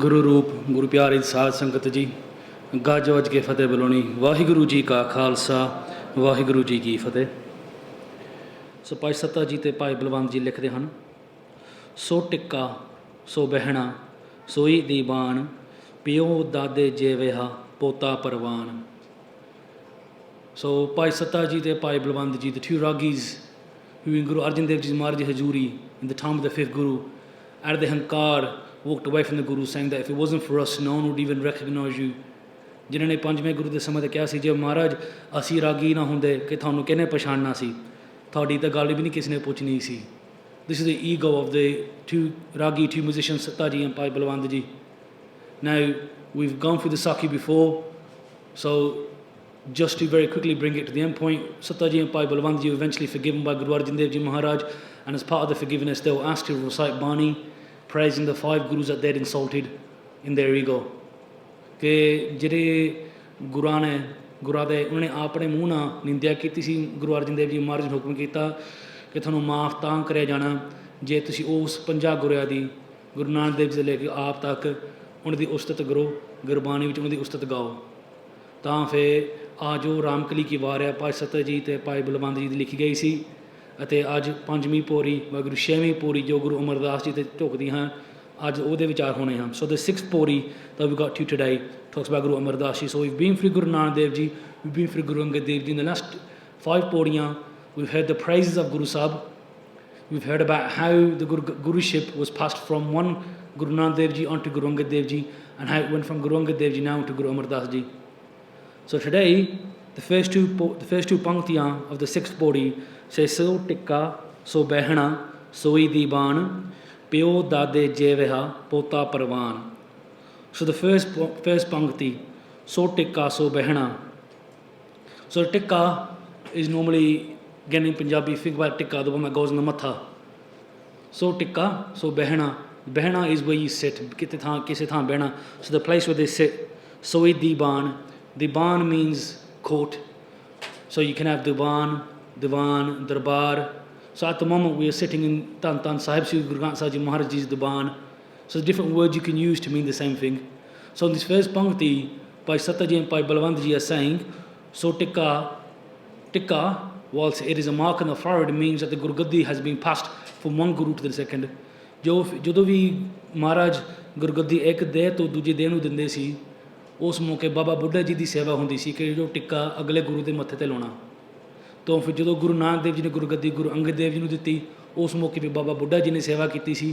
गुरु रूप गुरु प्यारी साध संगत जी गज वज के फतेह बुलानी वाहिगुरु जी का खालसा वाहिगुरु जी की फतेह। सो भाई सत्ता जी ते भाई बलवंत जी लिखते हैं, सो टिक्का सो बहना सोई दीवान प्यो दादे जेवेहा पोता परवान। So Bhai Satta ji and Bhai Balvand ji, the two Ragis who in Guru Arjan Dev Ji's Marriage Hajuri in the time of the fifth Guru, at the Hankar, walked away from the Guru saying that if it wasn't for us, no one would even recognize you. जिन्होंने ने पंजवें गुरु के समय कहा सी, जो महाराज असी रागी ना होंदे कि थानू किहने पछाणना सी, थोड़ी तो गल भी नहीं किसी ने पूछनी सी। This is the ego of the two Ragi, two musicians, Satta ji and Bhai Balvand ji. Now, we've gone through the Saki before, so just to very quickly bring it to the end point, Satta ji and Bhai Balvand ji were eventually forgiven by Guru Arjan Dev Ji Maharaj, and as part of the forgiveness they were asked to recite Bani, praising the five Gurus that they'd insulted in their ego. कि जिहड़े गुरुआं ने गुरुआं दे उन्होंने अपने मूँह नाल निंदिया की सी, गुरु अर्जन देव जी महाराज ने हुक्म किया कि तुहानूं माफ़ तां करिया जाना जे तुसीं उस 50 गुरुआं दी गुरु नानक देव जी से लेके आप तक उन्हां दी उस्तत करो, गुरबाणी विच उन्हां दी उस्तत गाओ। तां फिर आ जो रामकली की वार है भाई सत्ता जी ते भाई बलवंत जी दी लिखी गई सी, अते अज पंजवीं पौरी वाहिगुरू 6वीं पौरी जो गुरु अमर दास जी ते झुकदी हाँ आज ਉਹਦੇ ਵਿਚਾਰ ਹੋਣੇ ਹਨ। So the sixth pori that we got to today talks about Guru Amar Das Ji. So we've been through Guru Nanak Dev Ji, we've been through Guru Angad Dev Ji. In the last 5 poriyan we've heard the praises of Guru Sahib, we've heard about how the Guruship was passed from one Guru Nanak Dev Ji onto Guru Angad Dev Ji, and how it went from Guru Angad Dev Ji now to Guru Amar Das Ji. So today the first two panktiyan of the sixth pori say, so tikka so behna soi diban प्यो दादे जेवेहा पोता परवान. So the first pankti, so tikka so behna. So tikka is normally, again in Punjabi, think about tikka, the one that goes on the matha. So tikka so behna. Behna is where you sit, kise thaan behna. So the place where they sit. Soi diban. Diban means court. So you can have divan, darbar. So at the moment we are sitting in Tan Tan Sahib Sri Guru Granth Sahib Ji Maharaj Ji's Diban. So different words you can use to mean the same thing. So in this first pankti, Bhai Satta Ji and Bhai Balvand Ji are saying, so tikka, whilst it is a mark on the forehead, means that the Guru Gaddi has been passed from one Guru to the second. ਜਦੋਂ ਵੀ ਮਹਾਰਾਜ ਗੁਰਗੱਦੀ ਇੱਕ ਦੇ ਤੋਂ ਦੂਜੇ ਦੇ ਨੂੰ ਦਿੰਦੇ ਸੀ, ਉਸ ਮੌਕੇ ਬਾਬਾ ਬੁੱਢਾ ਜੀ ਦੀ ਸੇਵਾ ਹੁੰਦੀ ਸੀ ਕਿ ਜੋ ਟਿੱਕਾ ਅਗਲੇ ਗੁਰੂ ਦੇ ਮੱਥੇ ਤੇ ਲਾਉਣਾ। तो फिर जो गुरु नानक देव जी ने गुरुगद्दी गुरु अंगद देव जी ने दी, उस मौके पर बाबा बुढ़ा जी ने सेवा की सी।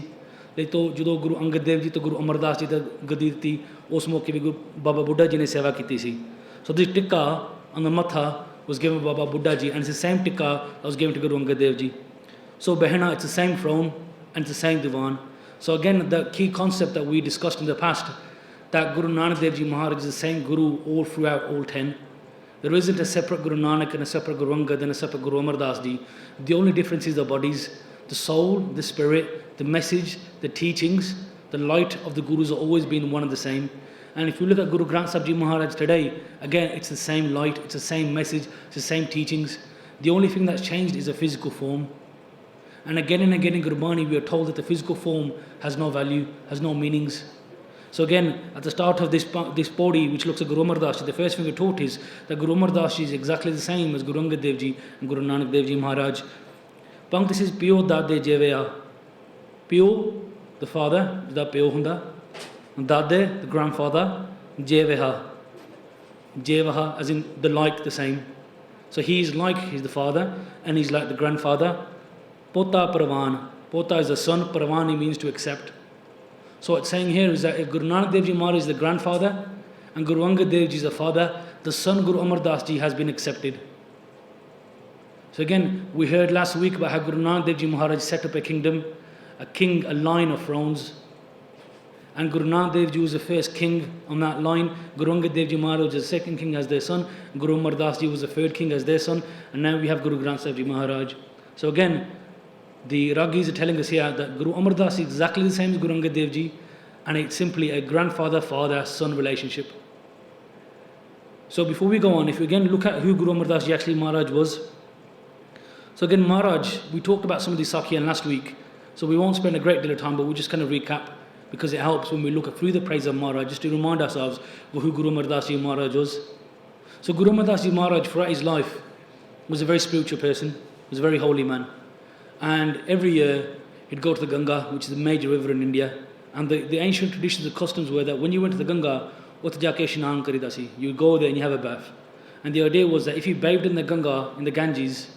तो जो गुरु अंगद देव जी तो गुरु अमरदास जी की गद्दी दी, उस मौके पर बाबा बुढ़ा जी ने सेवा की सी। So this tikka on the matha was given by Baba Buddha ji, and it's the same tikka that was given to Guru Angad Dev Ji. So behna, it's the same throne and it's the same divan. So again, the key concept that we discussed in the past, that Guru Nanak Dev Ji Maharaj is the same Guru all throughout all 10. There isn't a separate Guru Nanak and a separate Guru Angad and a separate Guru Amar Das Ji. The only difference is the bodies, the soul, the spirit, the message, the teachings, the light of the Gurus have always been one and the same. And if you look at Guru Granth Sahib Ji Maharaj today, again it's the same light, it's the same message, it's the same teachings. The only thing that's changed is the physical form. And again in Gurbani we are told that the physical form has no value, has no meanings. So again, at the start of this podi, which looks at Guru Amar Das Ji, the first thing we're taught is that Guru Amar Das Ji is exactly the same as Guru Angad Dev Ji and Guru Nanak Dev Ji Maharaj. Pankti says, Pyo Dade Jeveya. Pyo, the father, the Pyo hunda. Dade, the grandfather. Jeveha. Jevaha, as in the like, the same. So he's the father, and he's like the grandfather. Pota Paravan. Pota is the son, Paravani means to accept. So what's saying here is that if Guru Nanak Dev Ji Maharaj is the grandfather and Guru Angad Dev Ji is the father, the son Guru Amar Das Ji has been accepted. So again, we heard last week about how Guru Nanak Dev Ji Maharaj set up a kingdom, a line of thrones. And Guru Nanak Dev Ji was the first king on that line. Guru Angad Dev Ji Maharaj was the second king as their son. Guru Amar Das Ji was the third king as their son. And now we have Guru Granth Sahib Ji Maharaj. So again, the Ragis are telling us here that Guru Amar Das is exactly the same as Guru Angad Dev Ji, and it's simply a grandfather-father-son relationship. So before we go on, if we again look at who Guru Amar Das Ji actually Maharaj was. So again, Maharaj, we talked about some of the Sakyan last week, so we won't spend a great deal of time, but we'll just kind of recap. because it helps when we look through the praise of Maharaj just to remind ourselves of who Guru Amar Das Ji Maharaj was. So Guru Amar Das Ji Maharaj throughout his life was a very spiritual person, was a very holy man. And every year he'd go to the Ganga, which is a major river in India. And the ancient traditions and customs were that when you went to the Ganga, you go there and you have a bath. And the idea was that if you bathed in the Ganga, in the Ganges,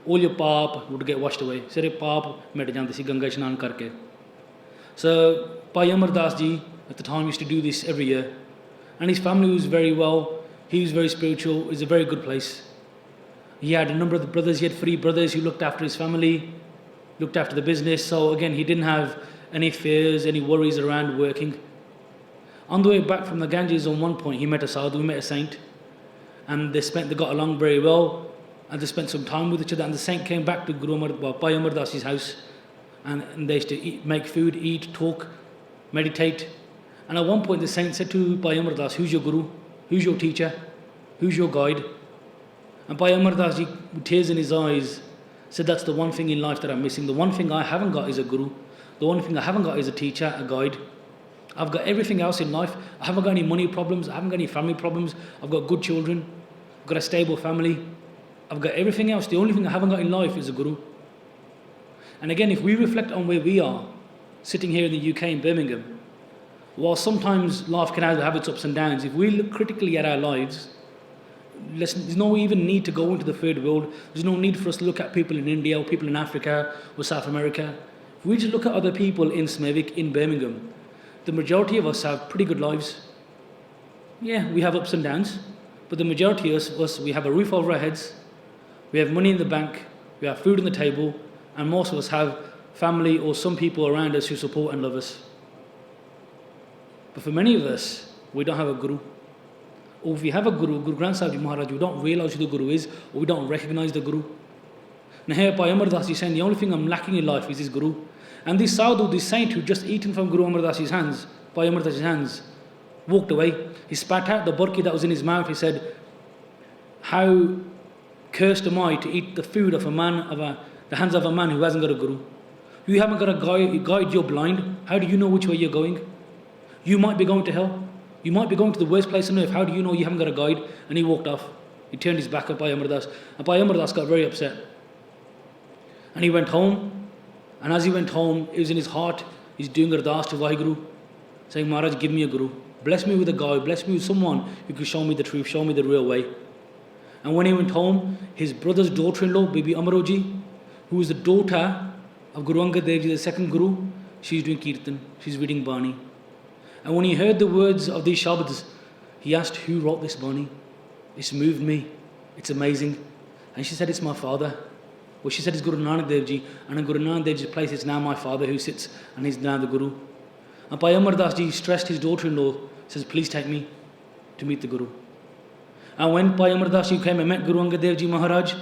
all your paap would get washed away. Sare paap met jande si Ganga ishnan karke. So Bhai Amar Das Ji at the time used to do this every year. And his family was very well. He was very spiritual. It was a very good place. He had a number of the brothers. He had 3 brothers who looked after his family, looked after the business. So again, he didn't have any fears, any worries around working. On the way back from the Ganges, on one point, he met a sadhu, he met a saint. And they got along very well. And they spent some time with each other. And the saint came back to Bhai Amar Das Ji's house. And they used to make food, eat, talk, meditate. And at one point, the saint said to Bhai Amar Das, who's your guru? Who's your teacher? Who's your guide? And Bhai Amar Das Ji, with tears in his eyes, said, that's the one thing in life that I'm missing. The one thing I haven't got is a guru. The one thing I haven't got is a teacher, a guide. I've got everything else in life. I haven't got any money problems. I haven't got any family problems. I've got good children. I've got a stable family. I've got everything else. The only thing I haven't got in life is a guru. And again, if we reflect on where we are, sitting here in the UK in Birmingham, while sometimes life can have its ups and downs, if we look critically at our lives, there's no even need to go into the third world. There's no need for us to look at people in India or people in Africa or South America. If we just look at other people in Smethwick, in Birmingham, the majority of us have pretty good lives. Yeah, we have ups and downs, but the majority of us, we have a roof over our heads, we have money in the bank, we have food on the table, and most of us have family or some people around us who support and love us. But for many of us, we don't have a guru. Or if we have a guru, Guru Granth Sahib Ji Maharaj, we don't realise who the guru is, or we don't recognise the guru. Now here Bhai Amar Das Ji is saying, the only thing I'm lacking in life is this guru. And this sadhu, this saint who just eaten from Guru Amar Das Ji's hands, Bhai Amar Das Ji's hands, walked away. He spat out the burki that was in his mouth. He said, how cursed am I to eat the food of the hands of a man who hasn't got a guru. You haven't got a guide, you're blind. How do you know which way you're going? You might be going to hell. You might be going to the worst place on earth. How do you know you haven't got a guide? And he walked off. He turned his back at Bhai Amar Das. And Bhai Amar Das got very upset. And he went home. And as he went home, it was in his heart, he's doing ardas to Vaheguru, saying, Maharaj, give me a guru. Bless me with a guide. Bless me with someone who could show me the truth, show me the real way. And when he went home, his brother's daughter-in-law, Bibi Amaroji, who was the daughter of Guru Angad Dev Ji, the second guru, she's doing kirtan, she's reading Bani. And when he heard the words of these shabds, he asked, who wrote this Bani? It's moved me. It's amazing. And she said, it's my father. Well, she said it's Guru Nanak Dev Ji, and in Guru Nanak Dev Ji's place it's now my father who sits, and he's now the Guru. And Bhai Amar Das Ji stressed his daughter-in-law, says, please take me to meet the Guru. And when Bhai Amar Das Ji came and met Guru Angad Dev Ji Maharaj,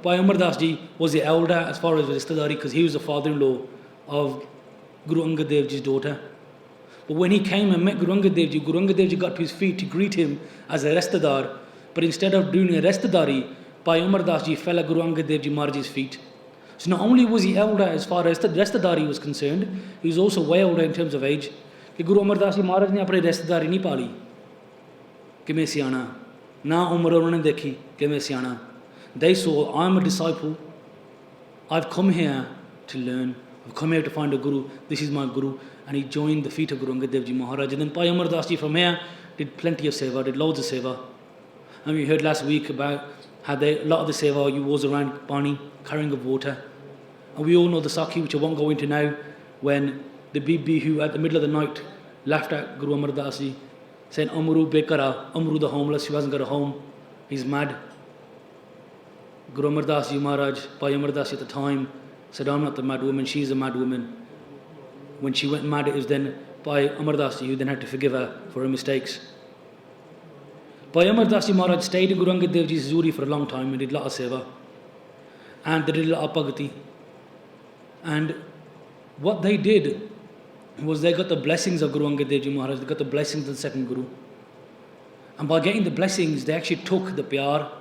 Bhai Amar Das Ji was the elder as far as Ristadari, because he was the father-in-law of Guru Angad Dev Ji's daughter. But when he came and met Guru Angad Dev Ji got to his feet to greet him as a Ristadar, but instead of doing a Ristadari, Bhai Amar Das Ji fell at Guru Angad Dev Ji Maharaj's feet. So not only was he elder as far as the Ristadari was concerned, he was also way older in terms of age. कि Guru Amar Das Ji Maharaj ने अपनी रिश्तेदारी नहीं पाली कि मैं सियाना ना उम्र उन्होंने देखी कि मैं सियाना. They saw, I'm a disciple, I've come here to learn, I've come here to find a guru, this is my guru. And he joined the feet of Guru Angad Dev Ji Maharaj. And then Bhai Amar Das Ji from here did plenty of seva, did loads of seva. And we heard last week about how a lot of the seva was around Bani, carrying of water. And we all know the saki, which I won't go into now, when the Bibi who at the middle of the night laughed at Guru Amar Das Ji, saying, Amru Bekara, Amru the homeless who hasn't got a home, he's mad. Guru Amar Das Ji Maharaj, Bhai Amar Das Ji at the time, said, I'm not the mad woman, she's a mad woman. When she went mad, it was then Bhai Amar Das Ji who then had to forgive her for her mistakes. Bhai Amar Das Ji Maharaj stayed in Guru Angad Dev Ji's Zuri for a long time and did a lot of seva. And they did a lot of bhagati. And what they did was they got the blessings of Guru Angad Dev Ji Maharaj, they got the blessings of the second Guru. And by getting the blessings, they actually took the pyar.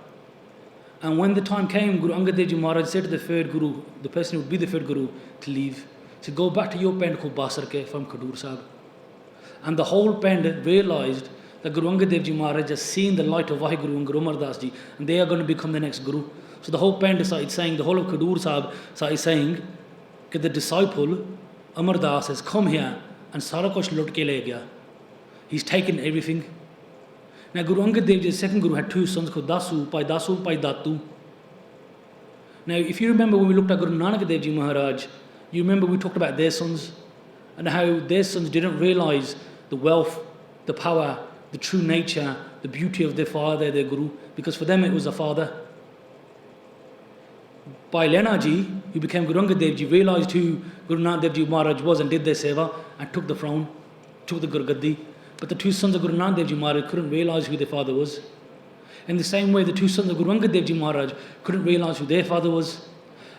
And when the time came, Guru Angad Dev Ji Maharaj said to the third Guru, the person who would be the third Guru, to leave. to go back to your pend called Basarke from Khadur Sahib. And the whole pend realised that Guru Angad Dev Ji Maharaj has seen the light of Vaheguru and Guru Amar Das Ji, and they are going to become the next Guru. So the whole pend started saying, the whole of Khadur Sahib started saying, that the disciple Amar Das has come here and sara kuch lut ke le gaya. He's taken everything. Now Guru Angad Dev Ji's second Guru had two sons called Dasu, Pai Datu. Now if you remember when we looked at Guru Nanak Dev Ji Maharaj, you remember we talked about their sons and how their sons didn't realise the wealth, the power, the true nature, the beauty of their father, their Guru, because for them it was a father. Bhai Lena Ji, who became Guru Angad Dev Ji, realised who Guru Nanak Dev Ji Maharaj was and did their seva and took the throne, took the Guru Gaddi. But the two sons of Guru Nanak Dev Ji Maharaj couldn't realise who their father was. In the same way, the two sons of Guru Angad Dev Ji Maharaj couldn't realise who their father was.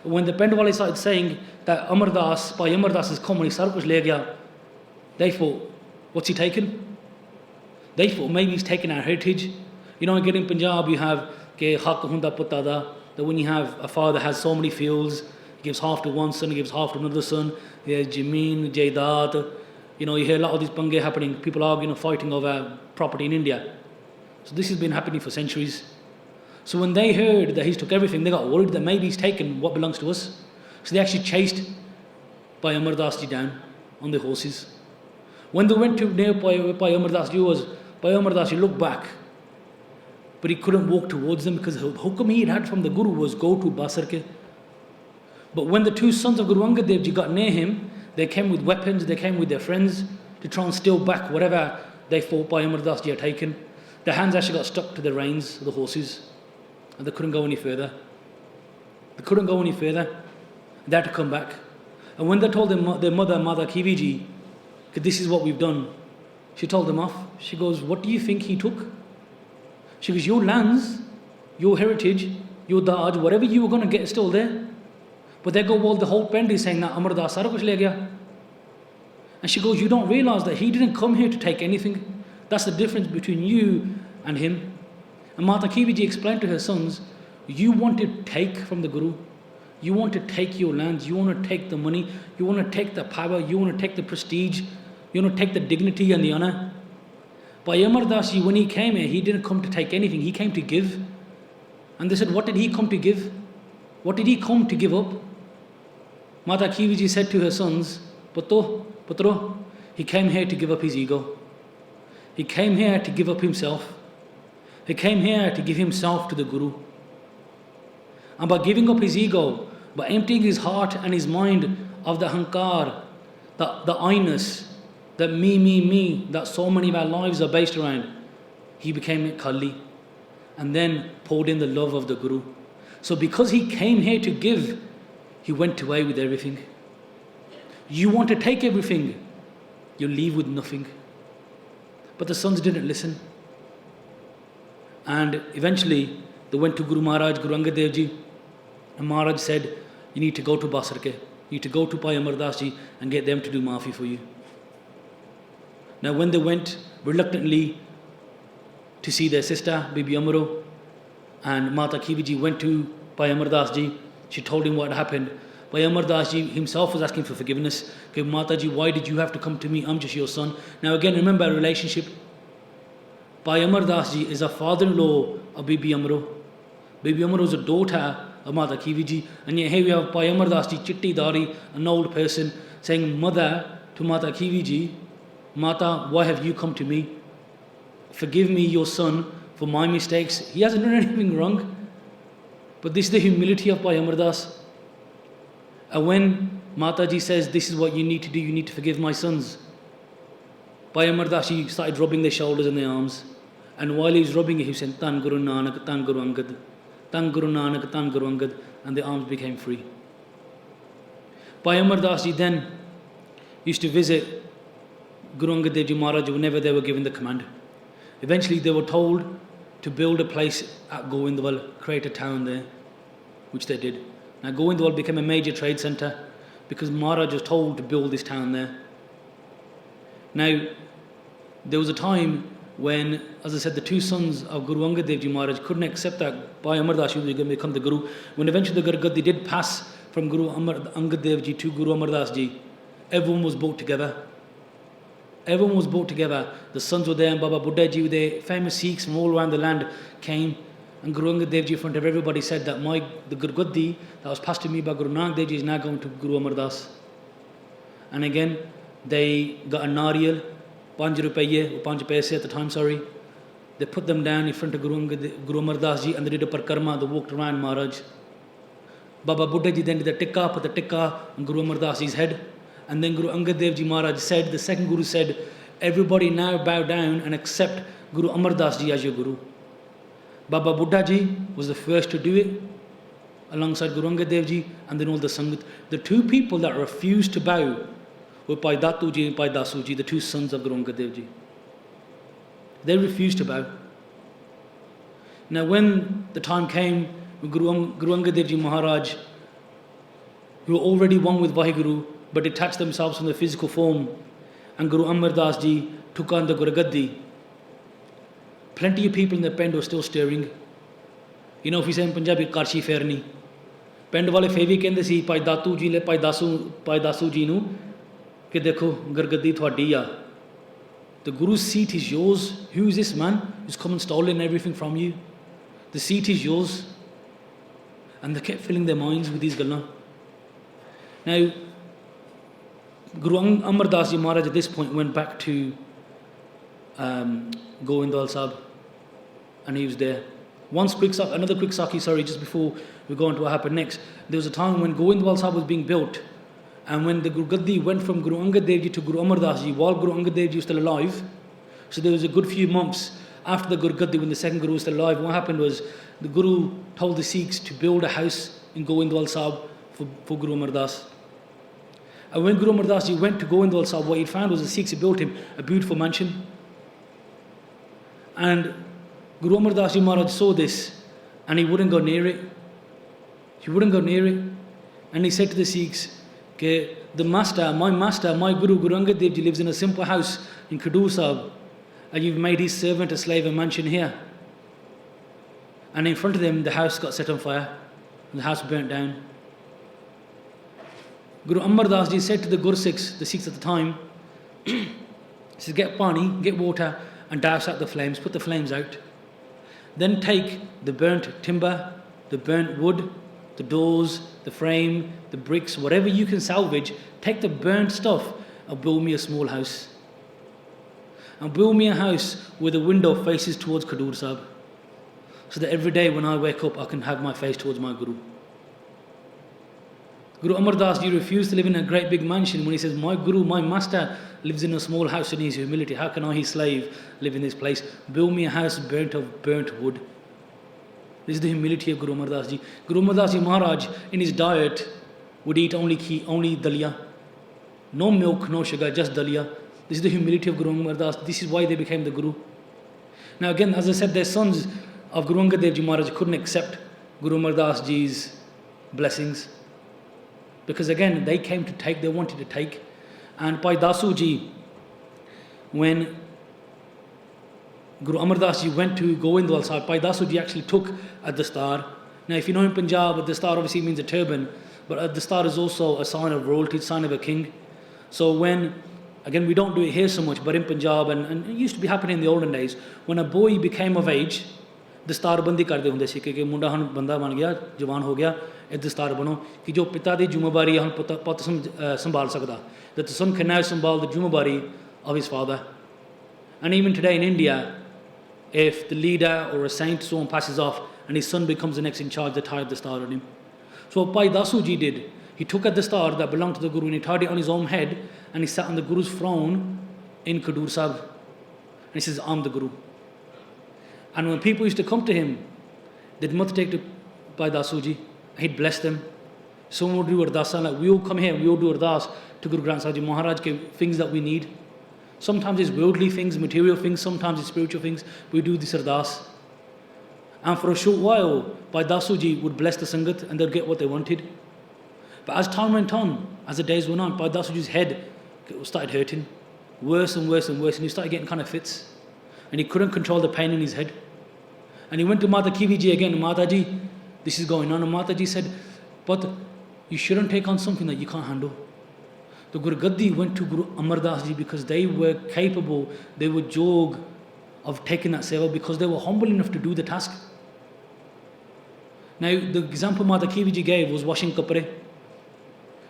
When the Pendwali started saying that Amar Das, Bhai Amar Das has come and he sara kuch le gaya, they thought, what's he taken? They thought maybe he's taken our heritage. You know, again in Punjab you have ke haq hunda putta da, that when you have a father has so many fields, he gives half to one son, he gives half to another son, he has Jameen, Jaidat. You know, you hear a lot of these pange happening, people arguing, fighting over property in India. So this has been happening for centuries. So when they heard that he's took everything, they got worried that maybe he's taken what belongs to us. So they actually chased Bhai Amar Das Ji down on their horses. When they went to near Bhai Amar Das Ji was, Bhai Amar Das Ji looked back, but he couldn't walk towards them because the hukum he had from the Guru was go to Basarke. But when the two sons of Guru Angad Dev Ji got near him, they came with weapons, they came with their friends to try and steal back whatever they thought Bhai Amar Das Ji had taken. Their hands actually got stuck to the reins of the horses and they couldn't go any further. They couldn't go any further. They had to come back. And when they told their mother, Mother Kiviji, this is what we've done, she told them off. She goes, what do you think he took? She goes, your lands, your heritage, your daj, whatever you were going to get is still there. But they go, well, the whole pend is saying that Amar Das sara kuch le gaya. And she goes, you don't realise that he didn't come here to take anything. That's the difference between you and him. And Mata Kiviji explained to her sons, you want to take from the Guru, you want to take your lands, you want to take the money, you want to take the power, you want to take the prestige, you want to take the dignity and the honour. Bhai Amar Das Ji, when he came here, he didn't come to take anything, he came to give. And they said, what did he come to give? What did he come to give up? Mata Kiviji said to her sons, Putro, he came here to give up his ego. He came here to give up himself. He came here to give himself to the Guru. And by giving up his ego, by emptying his heart and his mind of the hankar, the I-ness, the me, that so many of our lives are based around, he became Kali and then poured in the love of the Guru. So because he came here to give, he went away with everything. You want to take everything, you leave with nothing. But the sons didn't listen. And eventually they went to Guru Maharaj, Guru Angad Dev Ji, and Maharaj said, you need to go to Basarke, you need to go to Bhai Amar Das Ji and get them to do maafi for you. Now when they went reluctantly to see their sister, Bibi Amaro, and Mata Kiviji went to Bhai Amar Das Ji, she told him what happened. Bhai Amar Das Ji himself was asking for forgiveness. Okay, Mata Ji, why did you have to come to me? I'm just your son. Now again, remember our relationship. Bhai Amar Das Ji is a father-in-law of Bibi Amaro. Bibi Amaro is a daughter of Mata Kiviji. And yet here we have Bhai Amar Das Ji, Chitti Dari, an old person, saying mother to Mata Kiviji, Mata, why have you come to me? Forgive me, your son, for my mistakes. He hasn't done anything wrong. But this is the humility of Bhai Amar Das. And when Mataji says, this is what you need to do, you need to forgive my sons, Bhai Amar Das Ji started rubbing their shoulders and their arms. And while he was rubbing it, he said, Tan Guru Nanak, Tan Guru Angad, Tan Guru Nanak, Tan Guru Angad, and the arms became free. Bhai Amar Das Ji then used to visit Guru Angad Dev Ji Maharaj whenever they were given the command. Eventually they were told to build a place at Govindwal, create a town there, which they did. Now Govindwal became a major trade centre because Maharaj was told to build this town there. Now, there was a time when, as I said, the two sons of Guru Angad Dev Ji Maharaj couldn't accept that Bhai Amar Das Ji was going to become the Guru. When eventually the Guru Gaddi did pass from Guru Angad Dev Ji to Guru Amar Das Ji, everyone was brought together. Everyone was brought together. The sons were there, and Baba Buddha Ji were there. Famous Sikhs from all around the land came, and Guru Angad Dev Ji in front of everybody said that the Gurgaddi that was passed to me by Guru Nanak Dev Ji is now going to Guru Amar Das. And again, they got a nariyal, 5 rupaye, 5 paise at the time, sorry. They put them down in front of Guru Amar Das Ji, and they did a parkarma. They walked around Maharaj. Baba Buddha Ji then did the tikka, put the tikka on Guru Amar Das Ji's head. And then Guru Angad Dev Ji Maharaj said, the second Guru said, everybody now bow down and accept Guru Amar Das Ji as your Guru. Baba Buddha Ji was the first to do it, alongside Guru Angad Dev Ji, and then all the Sangat. The two people that refused to bow were Bhai Datu Ji and Bhai Dasu Ji, the two sons of Guru Angad Dev Ji. They refused to bow. Now when the time came, when Guru Angad Dev Ji Maharaj, who were already one with Vaheguru, but detached themselves from the physical form, and Guru Amar Das Ji took on the Gurgaddi, plenty of people in the Pend were still stirring. You know, if we say in Punjabi, Karshi Ferni. Pend wale fevi kende si Bhai Datu Ji le Bhai Dasu Ji nu ke dekho Gurgaddi thwadi ya. The Guru's seat is yours. Who is this man who's come and stolen everything from you? The seat is yours. And they kept filling their minds with these galna. Now, Guru Amar Das Ji Maharaj at this point went back to Govindwal Sahib, and he was there. Another quick saki, just before we go on to what happened next. There was a time when Govindwal Sahib was being built, and when the Gurgaddi went from Guru Angad Dev Ji to Guru Amar Das Ji, while Guru Angad Dev Ji was still alive, so there was a good few months after the Gurgaddi, when the second Guru was still alive, what happened was the Guru told the Sikhs to build a house in Govindwal Sahib for Guru Amar Das. And when Guru Amar Das Ji went to Govindwal Sahib, what he found was the Sikhs had built him a beautiful mansion. And Guru Amar Das Ji Maharaj saw this, and he wouldn't go near it. He wouldn't go near it. And he said to the Sikhs, okay, my Guru Angad Dev Ji lives in a simple house in Khadur Sahib, and you've made his servant a slave and mansion here. And in front of them, the house got set on fire, and the house burnt down. Guru Amar Das Ji said to the Gursikhs, the Sikhs at the time, he says, get pani, get water, and douse out the flames, put the flames out. Then take the burnt timber, the burnt wood, the doors, the frame, the bricks, whatever you can salvage, take the burnt stuff and build me a small house. And build me a house where the window faces towards Khadur Sahib, so that every day when I wake up, I can have my face towards my Guru. Guru Amar Das Ji refused to live in a great big mansion when he says, my Guru, my master, lives in a small house in his humility. How can I, his slave, live in this place? Build me a house burnt of burnt wood. This is the humility of Guru Amar Das Ji. Guru Amar Das Ji Maharaj, in his diet, would eat only dalia. No milk, no sugar, just dalia. This is the humility of Guru Amar Das. This is why they became the Guru. Now again, as I said, their sons of Guru Angad Dev Ji Maharaj couldn't accept Guru Amar Das Ji's blessings. Because again, they came to take, they wanted to take. And Bhai Dasu Ji, when Guru Amar Das Ji went to Govindwal Sahib, Bhai Dasu Ji actually took a dastar. Now if you know in Punjab, a dastar obviously means a turban, but a dastar is also a sign of royalty, a sign of a king. So when, again we don't do it here so much, but in Punjab, and it used to be happening in the olden days, when a boy became of age, ਦਸਤਾਰ ਬੰਦੀ ਕਰਦੇ ਹੁੰਦੇ ਸੀ ਕਿ ਮੁੰਡਾ ਹੁਣ ਬੰਦਾ ਬਣ ਗਿਆ, ਜਵਾਨ ਹੋ ਗਿਆ, ਇਹ ਦਸਤਾਰ ਬਣੋ ਕਿ ਜੋ ਪਿਤਾ ਦੀ ਜ਼ਿੰਮੇਵਾਰੀ ਹੁਣ ਪੁੱਤ ਸੰਭਾਲ ਸਕਦਾ. That the son can now symbol the ਜ਼ਿੰਮੇਵਾਰੀ of his father. And even today in India, if the leader or a saint, someone passes off and his son becomes the next in charge, they tie the dastar on him. So what Bhai Dasu Ji did, he took a dastar that belonged to the Guru and he tied it on his own head, and he sat on the Guru's throne in Khadur Sahib. And he says, I'm the Guru. And when people used to come to him, they'd must take to Bhai Dasu Ji, he'd bless them. Someone would do ardasa, like we all come here, we all do ardas to Guru Granth Sahib Ji Maharaj, things that we need. Sometimes it's worldly things, material things, sometimes it's spiritual things. We do this ardas. And for a short while, Bhai Dasu Ji would bless the Sangat and they'd get what they wanted. But as time went on, as the days went on, Bhai Dasu Ji's head started hurting. Worse and worse and worse. And he started getting kind of fits. And he couldn't control the pain in his head. And he went to Mata Kivi Ji again. Mata Ji, this is going on. And Mata Ji said, but you shouldn't take on something that you can't handle. The Guru Gaddi went to Guru Amar Das Ji because they were capable, they were jog of taking that seva because they were humble enough to do the task. Now, the example Mata Kivi Ji gave was washing kapre.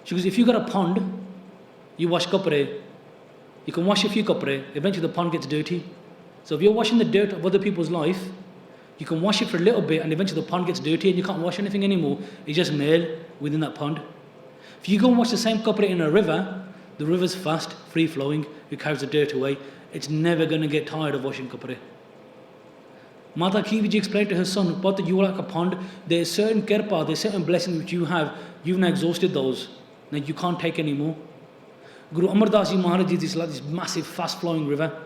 She goes, if you got a pond, you wash kapre, you can wash a few kapre, eventually the pond gets dirty. So if you're washing the dirt of other people's life, you can wash it for a little bit and eventually the pond gets dirty and you can't wash anything anymore. It's just male within that pond. If you go and wash the same kapre in a river, the river's fast, free flowing, it carries the dirt away. It's never going to get tired of washing kapre. Mata Kiviji explained to her son, but you are like a pond. There's certain kirpa, there's certain blessings which you have. You've now exhausted those. Now you can't take any more. Guru Amar Das Ji Maharaj is like this massive, fast-flowing river.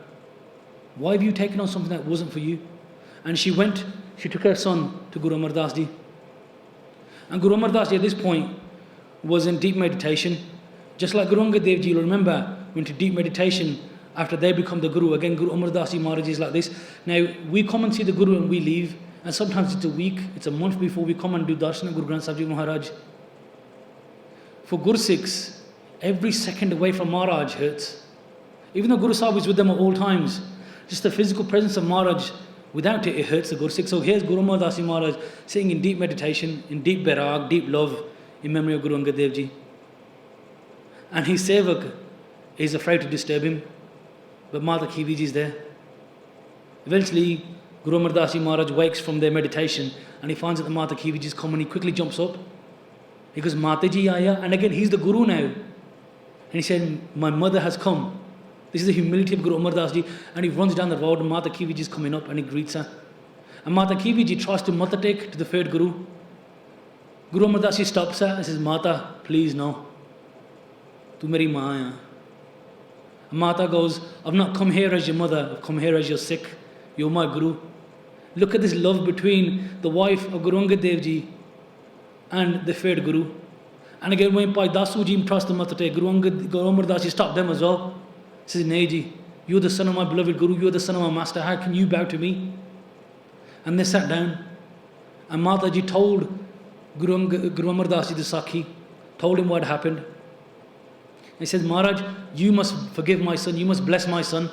Why have you taken on something that wasn't for you? And she took her son to Guru Amar Das Ji. And Guru Amar Das Ji at this point was in deep meditation. Just like Guru Angad Dev Ji, you'll remember, went to deep meditation after they become the Guru. Again, Guru Amar Das Ji Maharaj is like this. Now, we come and see the Guru and we leave. And sometimes it's a week, it's a month before we come and do darshan of Guru Granth Sahib Ji Maharaj. For Gursikhs, every second away from Maharaj hurts. Even though Guru Sahib is with them at all times, just the physical presence of Maharaj, without it, it hurts the Gursikh. So here's Guru Amar Das Ji Maharaj sitting in deep meditation, in deep bairag, deep love, in memory of Guru Angad Dev Ji. And his sevak is afraid to disturb him, but Mata Kiviji is there. Eventually, Guru Amar Das Ji Maharaj wakes from their meditation and he finds that the Mata Kiviji is coming. He quickly jumps up. He goes, Mata Ji Aya. And again, he's the Guru now. And he said, my mother has come. This is the humility of Guru Amar Das Ji. And he runs down the road and Mata Kiviji is coming up and he greets her. And Mata Kiviji tries to matatek to the third Guru. Guru Amar Das Ji stops her and says, Mata, please no. Tu meri maa hai. And Mata goes, I've not come here as your mother, I've come here as your Sikh. You're my Guru. Look at this love between the wife of Guru Angad Dev Ji and the third Guru. And again, when Bhai Dasu Ji tries to matatek, Guru Amar Das Ji stopped them as well. He says, Nay Ji, you're the son of my beloved Guru, you're the son of my master, how can you bow to me? And they sat down. And Mata Ji told Guru Amar Das Ji the Sakhi, told him what happened. He said, Maharaj, you must forgive my son, you must bless my son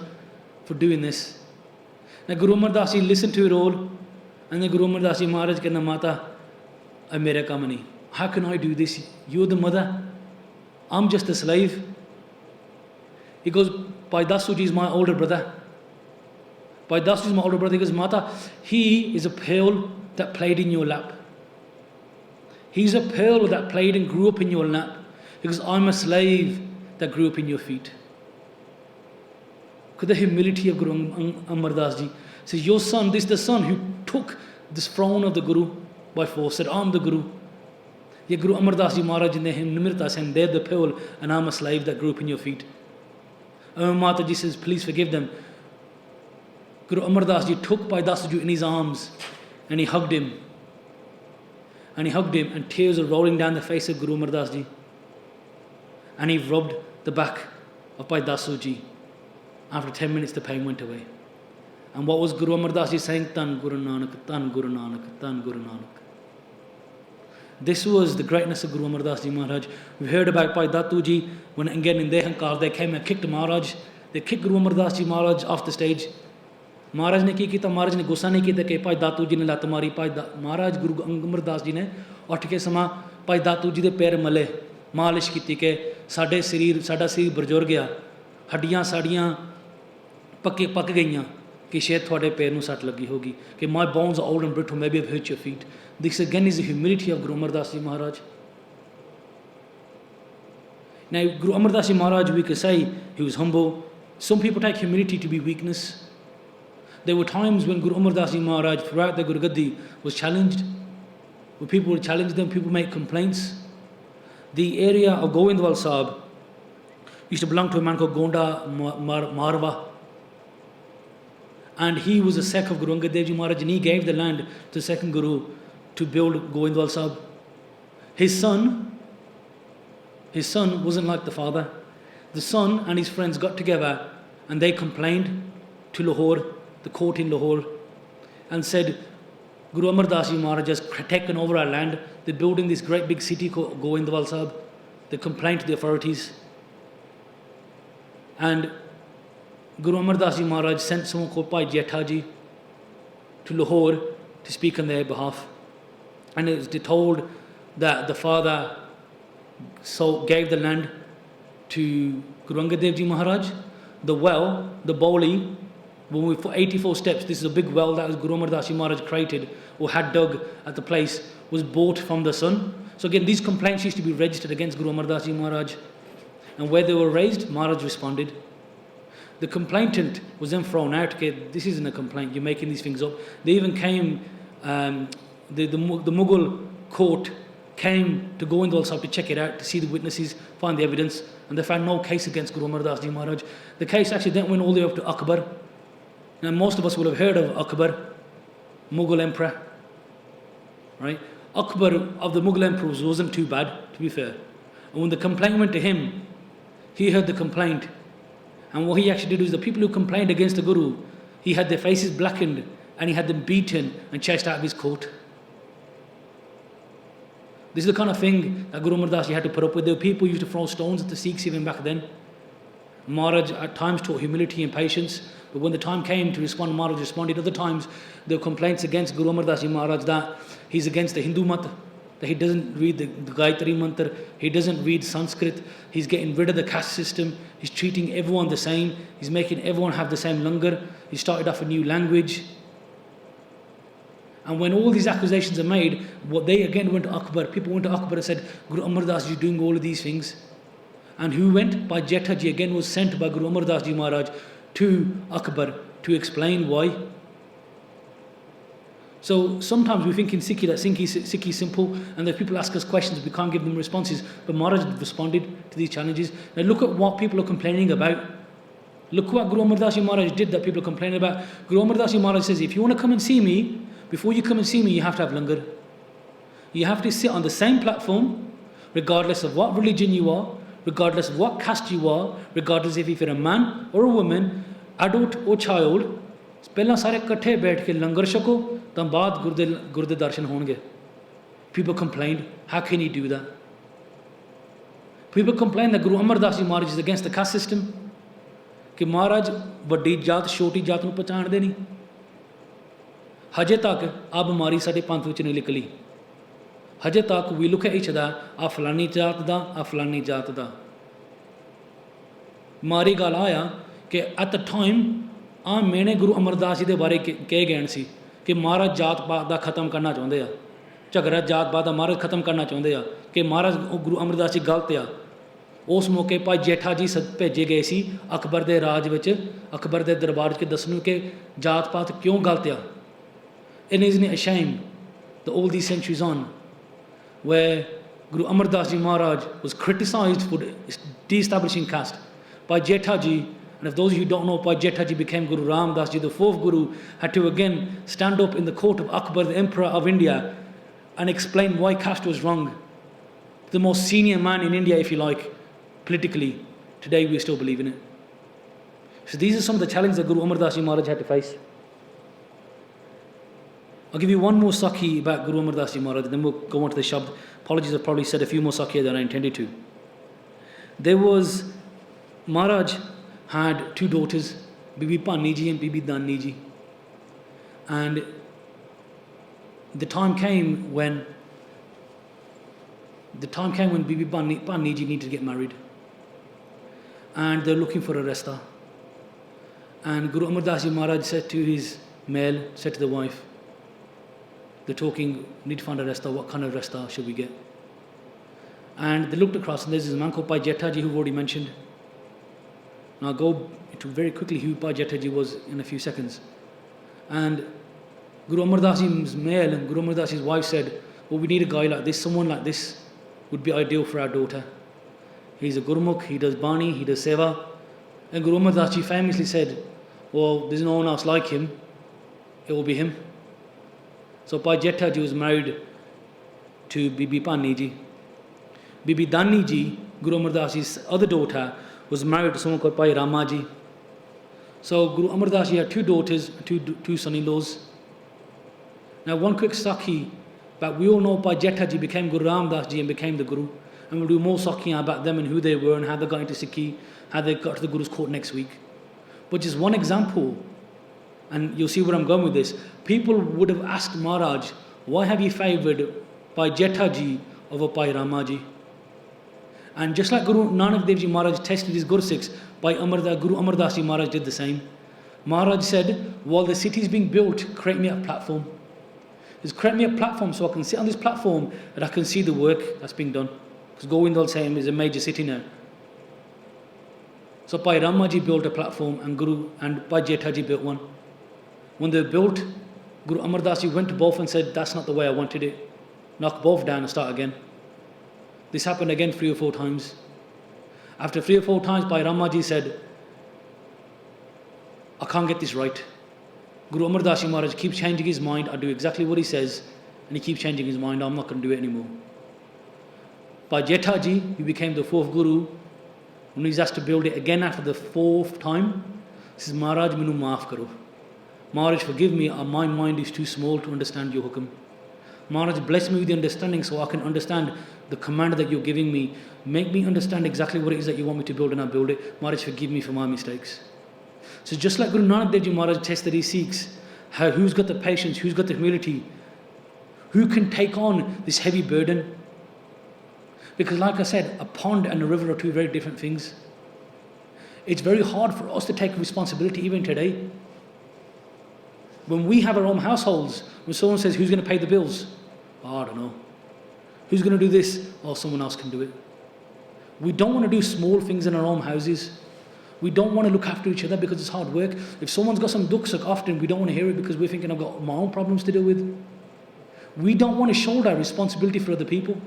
for doing this. Now Guru Amar Das Ji listened to it all, and then Guru Amar Das Ji Maharaj said, Mata, I mera kam nahi. How can I do this? You're the mother, I'm just a slave. He goes, Bhai Dasu Ji is my older brother. Bhai Dasu Ji is my older brother. He goes, Mata, he is a pearl that played in your lap. He's a pearl that played and grew up in your lap. He goes, I'm a slave that grew up in your feet. Look at the humility of Guru Amar Das Ji. He says, your son, this is the son who took this throne of the Guru by force, said, I'm the Guru. Yet Guru Amar Das Ji Maharaj in the hymn Nimirta saying, they're the pearl and I'm a slave that grew up in your feet. And Mata Ji says, please forgive them. Guru Amar Das Ji took Bhai Dasu Ji in his arms and he hugged him. And he hugged him and tears were rolling down the face of Guru Amar Das Ji. And he rubbed the back of Bhai Dasu Ji. After 10 minutes, the pain went away. And what was Guru Amar Das Ji saying? Tan Guru Nanak, Tan Guru Nanak, Tan Guru Nanak. This was the greatness of Guru Amar Das Ji Maharaj. We heard about Bhai Datu Ji when again in Dehankar they came and kicked Maharaj. They kicked Guru Amar Das Ji Maharaj off the stage. Maharaj ne ki kita? Maharaj ne gussa nahi kita कि Bhai Datu Ji ne lat mari. Maharaj Guru Amar Das Ji ne ਉੱਠ ਕੇ ਸਮਾਂ Bhai Datu Ji ਦੇ ਪੈਰ ਮਲੇ ਮਾਲਿਸ਼ ਕੀਤੀ ਕਿ ਸਾਡਾ ਸਰੀਰ ਬਰਜੁਰ ਗਿਆ ਹੱਡੀਆਂ ਸਾਡੀਆਂ ਪੱਕ ਗਈਆਂ ਕਿ ਸ਼ਾਇਦ ਤੁਹਾਡੇ ਪੈਰ ਨੂੰ ਸੱਟ ਲੱਗੀ ਹੋਗੀ ਕਿ my bones are old and brittle, maybe I've hurt your feet. This again is the humility of Guru Amar Das Ji Maharaj. Now Guru Amar Das Ji Maharaj, we could say he was humble. Some people take humility to be weakness. There were times when Guru Amar Das Ji Maharaj throughout the Guru Gaddi was challenged. When people would challenge them, people make complaints. The area of Govindwal Sahib used to belong to a man called Gonda Marwa. And he was a Sikh of Guru Angad Dev Ji Maharaj, and he gave the land to the second Guru to build Govindwal Sahib. His son wasn't like the father. The son and his friends got together and they complained to Lahore, the court in Lahore, and said, Guru Amar Das Ji Maharaj has taken over our land. They're building this great big city called Govindwal Sahib. They complained to the authorities. And Guru Amar Das Ji Maharaj sent someone called Bhai Ji to Lahore to speak on their behalf. And it was told that the father gave the land to Guru Angad Dev Ji Maharaj. The well, the Bowli, for 84 steps, this is a big well that Guru Amar Das Ji Maharaj created or had dug at the place, was bought from the son. So again, these complaints used to be registered against Guru Amar Das Ji Maharaj. And where they were raised, Maharaj responded. The complainant was then thrown out. Okay, this isn't a complaint, you're making these things up. They even came, the Mughal court came to go in the Sahib to check it out, to see the witnesses, find the evidence, and they found no case against Guru Amar Das Ji Maharaj. The case actually then went all the way up to Akbar. Now most of us will have heard of Akbar, Mughal emperor, right? Akbar of the Mughal emperors wasn't too bad, to be fair. And when the complaint went to him, he heard the complaint. And what he actually did was the people who complained against the Guru, he had their faces blackened and he had them beaten and chased out of his court. This is the kind of thing that Guru Amar Das Ji had to put up with. There were people who used to throw stones at the Sikhs even back then. Maharaj at times taught humility and patience, but when the time came to respond, Maharaj responded. Other times there were complaints against Guru Amar Das Ji Maharaj that he's against the Hindu Mat, that he doesn't read the Gayatri Mantra, he doesn't read Sanskrit, he's getting rid of the caste system, he's treating everyone the same, he's making everyone have the same langar, he started off a new language. And when all these accusations are made, what they again went to Akbar, people went to Akbar and said, Guru Amar Das Ji is doing all of these things. And who went? Bhai Ji again was sent by Guru Amar Das Ji Maharaj to Akbar to explain why. So sometimes we think in Sikhi that Sikhi is simple, and that people ask us questions, we can't give them responses. But Maharaj responded to these challenges. Now look at what people are complaining about. Look what Guru Amar Das Ji Maharaj did that people are complaining about. Guru Amar Das Ji Maharaj says, if you want to come and see me, before you come and see me, you have to have langar. You have to sit on the same platform, regardless of what religion you are, regardless of what caste you are, regardless if you're a man or a woman, adult or child. ਪਹਿਲਾਂ ਸਾਰੇ ਇਕੱਠੇ ਬੈਠ ਕੇ ਲੰਗਰ ਛਕੋ ਤਾਂ ਬਾਅਦ ਗੁਰਦੇ ਦਰਸ਼ਨ ਹੋਣਗੇ. People complained, how can you do that? People complain that Guru Amar Das Ji Maharaj is against the caste system, ਕਿ ਮਹਾਰਾਜ ਵੱਡੀ ਜਾਤ ਛੋਟੀ ਜਾਤ ਨੂੰ ਪਛਾਣਦੇ ਨਹੀਂ. ਹਜੇ ਤੱਕ ਆ ਬਿਮਾਰੀ ਸਾਡੇ ਪੰਥ ਵਿੱਚ ਨਹੀਂ ਨਿਕਲੀ. ਹਜੇ ਤੱਕ we look at each other, ਆ ਫਲਾਨੀ ਜਾਤ ਦਾ, ਆ ਫਲਾਨੀ ਜਾਤ ਦਾ. ਮਾਰੀ ਗੱਲ ਆਇਆ ਕਿ at the time ਆ ਮੈਨੇ ਗੁਰੂ ਅਮਰਦਾਸ ਜੀ ਦੇ ਬਾਰੇ ਕਹੇ ਗਏ ਸੀ ਕਿ ਮਹਾਰਾਜ ਜਾਤ ਪਾਤ ਦਾ ਖਤਮ ਕਰਨਾ ਚਾਹੁੰਦੇ ਆ, ਝਗੜਾ ਜਾਤ ਪਾਤ ਦਾ ਮਹਾਰਾਜ ਖਤਮ ਕਰਨਾ ਚਾਹੁੰਦੇ ਆ, ਕਿ ਮਹਾਰਾਜ ਗੁਰੂ ਅਮਰਦਾਸ ਜੀ ਗਲਤ ਆ. ਉਸ ਮੌਕੇ ਭਾਈ ਜੇਠਾ ਜੀ ਭੇਜੇ ਗਏ ਸੀ ਅਕਬਰ ਦੇ ਰਾਜ ਵਿੱਚ, ਅਕਬਰ ਦੇ ਦਰਬਾਰ 'ਚ ਦੱਸਣ ਨੂੰ ਕਿ ਜਾਤ ਪਾਤ ਕਿਉਂ ਗਲਤ ਆ. And isn't it a shame that all these centuries on, where Guru Amar Das Ji Maharaj was criticized for de-establishing caste by Jetha Ji, and if those of you who don't know, by Jetha Ji became Guru Ram Das Ji, the fourth Guru, had to again stand up in the court of Akbar, the Emperor of India, and explain why caste was wrong. The most senior man in India, if you like, politically. Today we still believe in it. So these are some of the challenges that Guru Amar Das Ji Maharaj had to face. I'll give you one more sakhi about Guru Amar Das Ji Maharaj, then we'll go on to the Shabd. Apologies, I've probably said a few more sakhi than I intended to. There was, Maharaj had two daughters, Bibi Pani Ji and Bibi Dani Ji. And the time came when Bibi Pani Ji needed to get married. And they're looking for a resta. And Guru Amar Das Ji Maharaj said to his male, said to the wife, they're talking, need to find a resta, what kind of resta should we get? And they looked across, and there's this man called Bhai Jetha Ji, who we've already mentioned. Now I'll go into very quickly who Bhai Jetha Ji was in a few seconds. And Guru Amar Das Ji's male and Guru Amar Das Ji's wife said, well, we need a guy like this, someone like this would be ideal for our daughter. He's a Gurmukh, he does Bani, he does Seva. And Guru Amar Das Ji famously said, well, there's no one else like him, it will be him. So Bhai Jetha Ji was married to Bibi Pani Ji. Bibi Dani Ji, Guru Amar Das Ji's other daughter, was married to someone called Bhai Rama Ji. So Guru Amar Das Ji had two daughters, two son-in-laws. Now one quick sakhi, but we all know Bhai Jetha Ji became Guru Ram Das Ji and became the Guru. And we'll do more sakis about them and who they were and how they got into Sikhi, how they got to the Guru's court next week. But just one example, and you'll see where I'm going with this. People would have asked Maharaj, why have you favoured Bhai Jethaji over Bhai Ramaji? And just like Guru Nanak Dev Ji Maharaj tested his Gursikhs, Guru Amar Das Ji Maharaj did the same. Maharaj said, while the city is being built, create me a platform. Just create me a platform so I can sit on this platform and I can see the work that's being done. Because Govindal Sahib is a major city now. So Bhai Ramaji built a platform and Bhai Jethaji built one. When they were built, Guru Amar Das Ji went to both and said, that's not the way I wanted it. Knock both down and start again. This happened again 3 or 4 times. After 3 or 4 times, Bhai Ramaji said, I can't get this right. Guru Amar Das Ji Maharaj keeps changing his mind. I do exactly what he says, and he keeps changing his mind. I'm not going to do it anymore. Bhai Jethaji, he became the 4th Guru. When he's asked to build it again after the 4th time, he says, Maharaj, minu maaf karo. Maharaj, forgive me, my mind is too small to understand your hukum. Maharaj, bless me with the understanding so I can understand the command that you're giving me. Make me understand exactly what it is that you want me to build and I build it. Maharaj, forgive me for my mistakes. So just like Guru Nanak Dev Ji Maharaj tested his Sikhs, who's got the patience, who's got the humility, who can take on this heavy burden? Because like I said, a pond and a river are 2 very different things. It's very hard for us to take responsibility even today. When we have our own households, when someone says, who's going to pay the bills? Oh, I don't know. Who's going to do this? Oh, someone else can do it. We don't want to do small things in our own houses. We don't want to look after each other because it's hard work. If someone's got some dukhsuk, often we don't want to hear it because we're thinking, I've got my own problems to deal with. We don't want to shoulder responsibility for other people.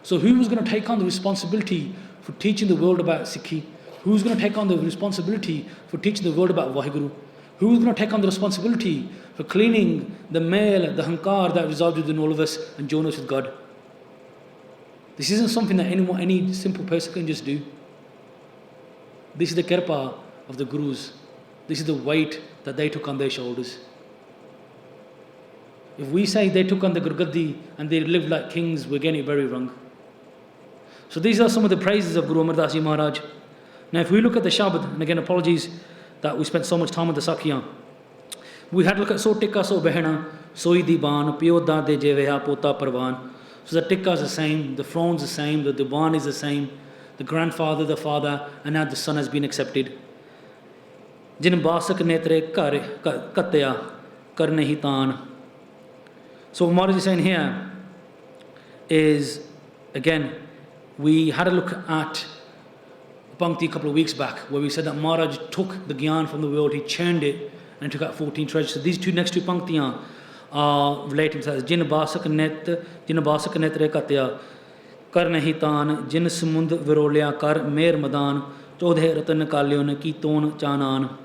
So who's going to take on the responsibility for teaching the world about Sikhi? Who's going to take on the responsibility for teaching the world about Vaheguru? Who's going to take on the responsibility for cleaning the male, the hankar that resides within all of us and join us with God? This isn't something that any simple person can just do. This is the kirpa of the Gurus. This is the weight that they took on their shoulders. If we say they took on the Gurgaddi and they lived like kings, we're getting it very wrong. So these are some of the praises of Guru Amar Das Ji Maharaj. Now if we look at the Shabad, and again apologies that we spent so much time on the Sakhiyan. We had a look at So Tikka So Behna, Soi Diban, Pio Dade Jeveha Pota Parvan. So the Tikka is the same, the throne's the same, the Diban is the same, the grandfather, the father, and now the son has been accepted. Jin Basak Netre Katya Kar Nahi Taan. So what Maharaj is saying here is, again, we had a look at Pankti a couple of weeks back where we said that Maharaj took the Gyan from the world, he churned it and took out 14 treasures. So these next two Panktiyan are relating to that. Jin Basak Netre Katya Kar Nahi Taan, Jin Samund Virolya Kar Mer Madan, Chodhe Ratan Kalyon Kiton Chanan.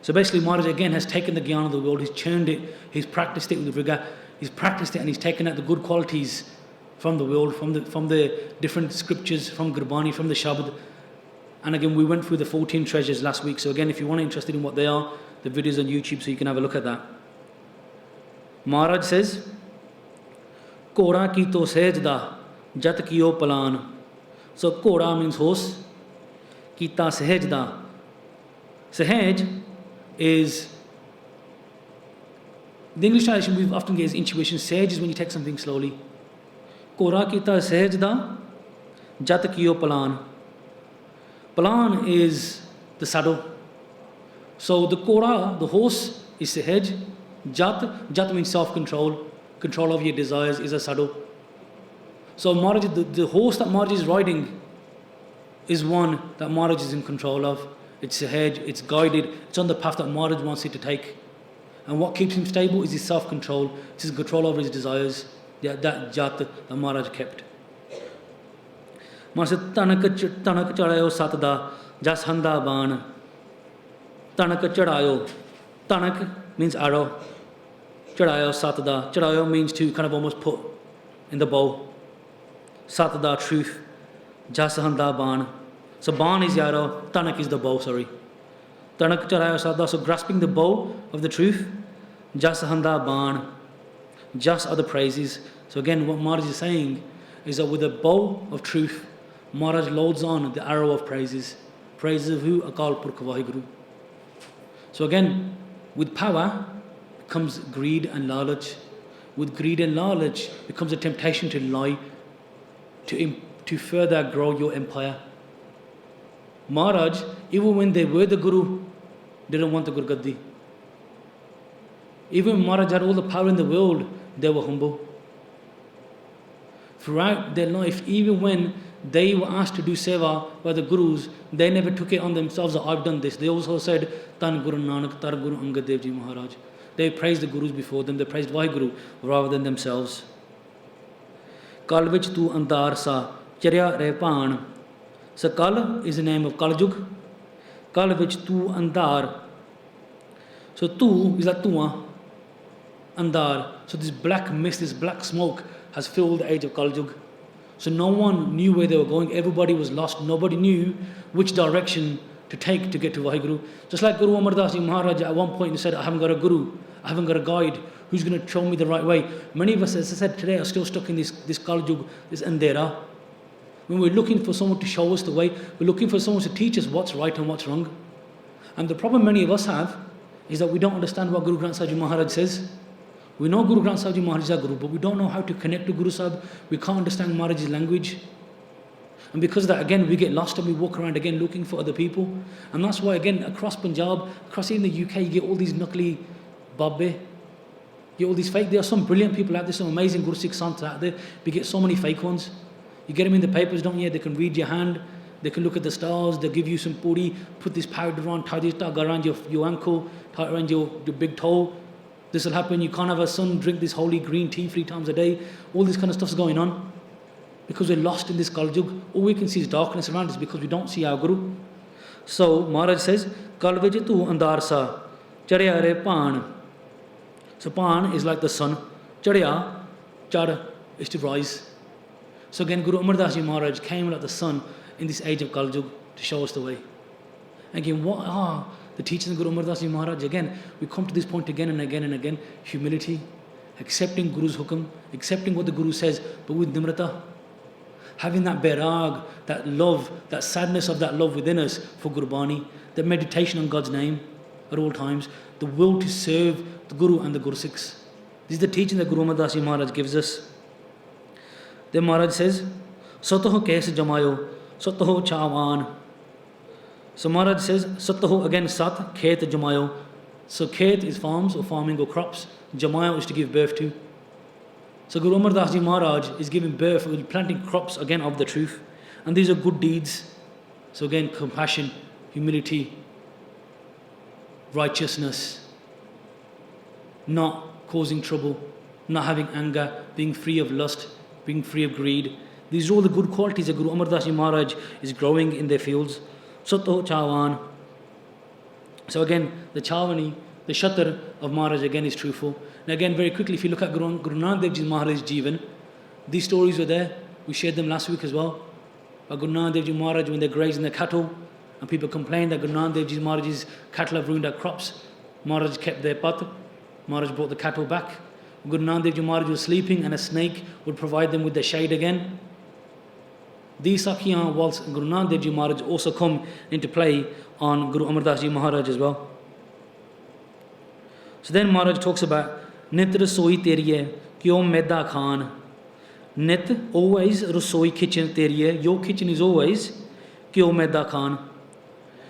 So basically Maharaj again has taken the Gyan of the world, he's churned it, he's practiced it with rigor, he's practiced it and he's taken out the good qualities from the world, from the different scriptures, from Gurbani, from the Shabad. And again, we went through the 14 treasures last week. So again, if you want to be interested in what they are, the video's on YouTube so you can have a look at that. Maharaj says, Kora ki to sehjda, jat kiyo palan. So Kora means horse, kita sehjda. Sehj is, the English translation we often get is intuition. Sehj is when you take something slowly. Kora kita sehjda, jat kiyo palan. Palan is the saddle. So the Kora, the horse, is sehj. Jat means self-control. Control of your desires is a saddle. So Maharaj, the horse that Maharaj is riding is one that Maharaj is in control of. It's sehj, it's guided, it's on the path that Maharaj wants it to take. And what keeps him stable is his self-control. It's his control over his desires. That jat that Maharaj kept. Maharaj said, Tanak chadayo Satta, jas handa ban. Tanak chadayo. Tanak means arrow. Chadayo Satta. Chadayo means to kind of almost put in the bow. Satta, truth. Jas handa ban. So ban is the arrow, Tanak is the bow, sorry. Tanak chadayo Satta, so grasping the bow of the truth. Jas handa ban. Jas are the praises. So again, what Maharaj is saying, is that with a bow of truth, Maharaj loads on the arrow of praises. Praises of who? Akal Purkh Vaheguru. So again, with power comes greed and knowledge. With greed and knowledge becomes a temptation to lie, to further grow your empire. Maharaj, even when they were the Guru, didn't want the Guru Gaddi. Even when Maharaj had all the power in the world, they were humble. Throughout their life, even when they were asked to do seva by the Gurus, they never took it on themselves that I've done this. They also said, Tan Guru Nanak, Tar Guru Angad Dev Ji Maharaj. They praised the Gurus before them, they praised Vaheguru rather than themselves. Kal vich tu andar sa, charya re paan. So Kal is the name of Kaljug. Kal vich tu andar. So tu is like tuwa, andar. So this black mist, this black smoke has filled the age of Kaljug. So no one knew where they were going. Everybody was lost. Nobody knew which direction to take to get to Vaheguru. Just like Guru Amar Das Ji Maharaj at one point said, I haven't got a guru, I haven't got a guide. Who's going to show me the right way? Many of us, as I said today, are still stuck in this Kaljug, this Andera. When we're looking for someone to show us the way, we're looking for someone to teach us what's right and what's wrong. And the problem many of us have is that we don't understand what Guru Granth Sahib Ji Maharaj says. We know Guru Granth Sahib Ji Maharaj is our Guru, but we don't know how to connect to Guru Sahib. We can't understand Maharaj's language. And because of that, again, we get lost and we walk around again looking for other people. And that's why, again, across Punjab, across even the UK, you get all these knuckly babbe. You get all these fake. There are some brilliant people out there, some amazing Guru Sikh Sants out there. We get so many fake ones. You get them in the papers, don't you? They can read your hand. They can look at the stars. They'll give you some puri, put this powder on, tie this tag around your ankle, tie it around your big toe. This will happen. You can't have a son drink this holy green tea 3 times a day. All this kind of stuff's going on. Because we're lost in this Kaljug. All we can see is darkness around us because we don't see our Guru. So Maharaj says, Kalvij tu andar sa, charya re paan. So paan is like the sun. Charya, char is to rise. So again, Guru Amar Das Ji Maharaj came like the sun in this age of Kaljug to show us the way. Again, what are the teachings of Guru Amar Das Ji Maharaj? Again, we come to this point again and again and again. Humility, accepting Guru's hukum, accepting what the Guru says, but with nimrata. Having that berag, that love, that sadness of that love within us for Gurbani, the meditation on God's name at all times, the will to serve the Guru and the Guru Sikhs. This is the teaching that Guru Amar Das Ji Maharaj gives us. Then Maharaj says, Sataho kes jamayo, Sataho chawan. So Maharaj says, Sataho, again, Sat, Khet jamayo. So Khet is farms or farming or crops. Jamayo is to give birth to. So Guru Amar Das Ji Maharaj is giving birth, planting crops again of the truth. And these are good deeds. So again, compassion, humility, righteousness, not causing trouble, not having anger, being free of lust, being free of greed. These are all the good qualities that Guru Amar Das Ji Maharaj is growing in their fields. Sato Chawan. So again, the Chawani, the Shatar of Maharaj again is truthful. And again, very quickly, if you look at Guru Nanak Dev Ji Maharaj's Jivan, these stories were there. We shared them last week as well. But Guru Nanak Dev Ji Maharaj, when they're grazing their cattle, and people complain that Guru Nanak Dev Ji Maharaj's cattle have ruined our crops, Maharaj kept their path. Maharaj brought the cattle back. Guru Nanak Dev Ji Maharaj was sleeping and a snake would provide them with their shade again. These sakhiyan, whilst Guru Nanak Dev Ji Maharaj also come into play on Guru Amar Das Ji Maharaj as well. So then Maharaj talks about Nit rasoi teri hai, kyo maida khan. Nit, always, rasoi kitchen teri hai. Your kitchen is always kyo maida khan.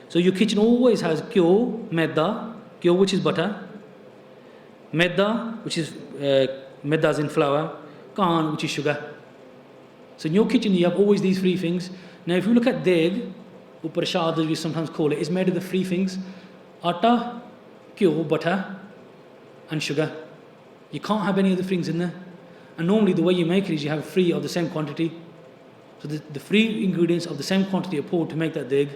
So your kitchen always has kyo maida, kyo which is butter, maida which is maida as in flour, khan which is sugar. So in your kitchen you have always these 3 things. Now if you look at deg, or prashad as we sometimes call it, it's made of the 3 things: atta, kyo, butter, and sugar. You can't have any of the things in there. And normally the way you make it is you have 3 of the same quantity. So the 3 ingredients of the same quantity are poured to make that deg.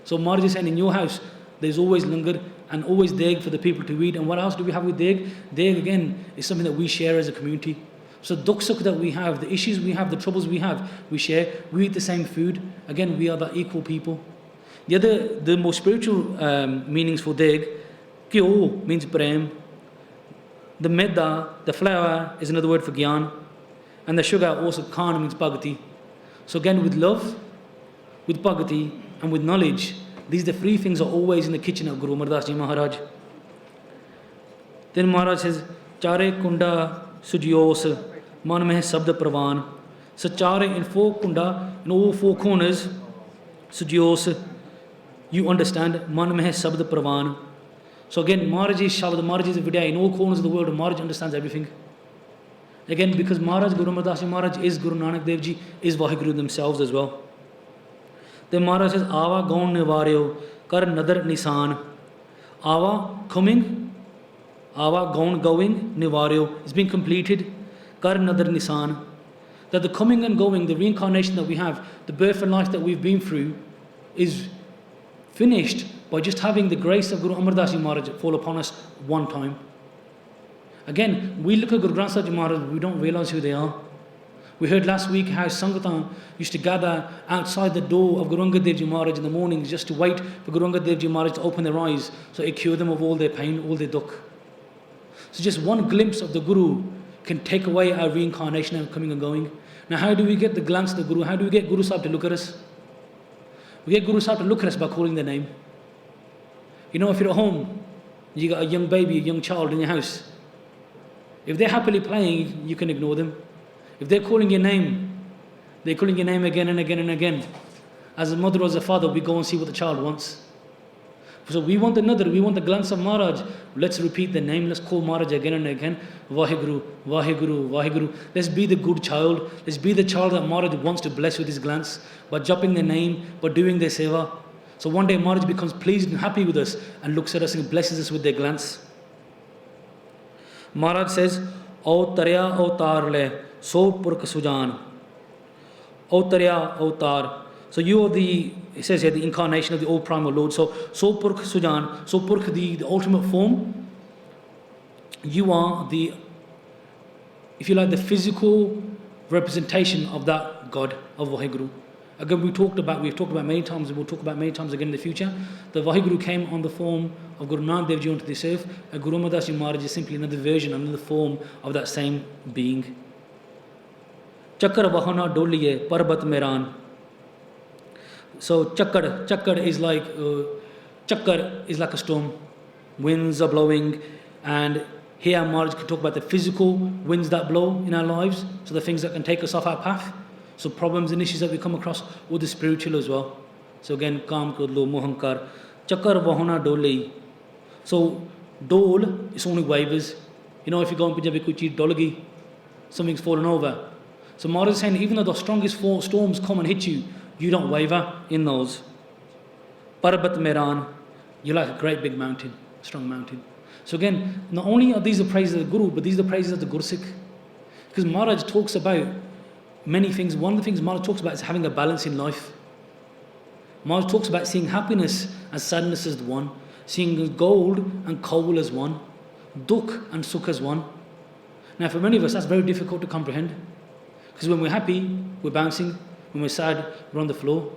So Maharaj is saying in your house there's always langar and always deg for the people to eat. And what else do we have with deg? Deg again is something that we share as a community. So dukh sukh that we have, the issues we have, the troubles we have, we share. We eat the same food. Again, we are the equal people. The more spiritual meanings for deg, kyo means prem. The medda, the flour, is another word for gyan. And the sugar also, Khan means bhakti. So again, with love, with bhakti, and with knowledge, these the three things are always in the kitchen of Guru Amar Das Ji Maharaj. Then Maharaj says, Chare kunda sujyos, man meh sabda pravan. So chare in four kunda, in all four corners, sujyos, you understand, man meh sabda pravan. So again, Maharaj is Shabad, Maharaj is Vidya, in all corners of the world, Maharaj understands everything. Again, because Maharaj, Guru Amar Das Ji Maharaj is Guru Nanak Dev Ji, is Vaheguru themselves as well. Then Maharaj says, Ava gaun nivaryo, kar nadar nisan. Ava, coming, Ava gaun, going, nivaryo, is being completed, kar nadar nisan. That the coming and going, the reincarnation that we have, the birth and life that we've been through, is finished by just having the grace of Guru Amar Das Ji Maharaj fall upon us one time. Again, we look at Guru Granth Sahib Ji Maharaj, we don't realize who they are. We heard last week how Sangathan used to gather outside the door of Guru Angad Dev Ji Maharaj in the mornings just to wait for Guru Angad Dev Ji Maharaj to open their eyes so it cured them of all their pain, all their dukh. So just one glimpse of the Guru can take away our reincarnation and coming and going. Now how do we get the glance of the Guru? How do we get Guru Sahib to look at us? We get Guru Sahib to look at us by calling their name. You know, if you're at home, you got a young baby, a young child in your house. If they're happily playing, you can ignore them. If they're calling your name again and again and again. As a mother or as a father, we go and see what the child wants. So we want the glance of Maharaj. Let's repeat the name, let's call Maharaj again and again. Vaheguru, Vaheguru, Vaheguru. Let's be the good child. Let's be the child that Maharaj wants to bless with his glance. By joping their name, by doing their seva. So one day Maharaj becomes pleased and happy with us and looks at us and blesses us with their glance. Maharaj says, O Tarya Avatar le, so Purk Sujan. O Tarya Avatar. So you are the, it says here, the incarnation of the old primal Lord. So Purk Sujan, so Purk, the ultimate form. You are the, if you like, the physical representation of that God, of Vaheguru. Again, we've talked about many times, and we'll talk about many times again in the future. The Vaheguru came on the form of Guru Nanak Dev Ji onto this earth, and Guru Amar Das Ji Maharaj is simply another version, another form of that same being. Chakar Vahana Doliye Parbat Meran. So Chakar is like a storm. Winds are blowing, and here Maharaj can talk about the physical winds that blow in our lives, so the things that can take us off our path. So problems and issues that we come across, or the spiritual as well. So again, Kam Krodlo Mohankar, Chakar Vahana Dole. So dole is only wavers. You know, if you go in Punjabi Kuchi Dolagi, something's fallen over. So Maharaj is saying, even though the strongest storms come and hit you, you don't waver in those. Parbat Meran, you're like a great big mountain, strong mountain. So again, not only are these the praises of the Guru, but these are the praises of the Gursikh. Because Maharaj talks about many things. One of the things Maharaj talks about is having a balance in life. Maharaj talks about seeing happiness and sadness as one, seeing gold and coal as one, dukh and sukh as one. Now for many of us that's very difficult to comprehend, because when we're happy, we're bouncing. When we're sad, we're on the floor.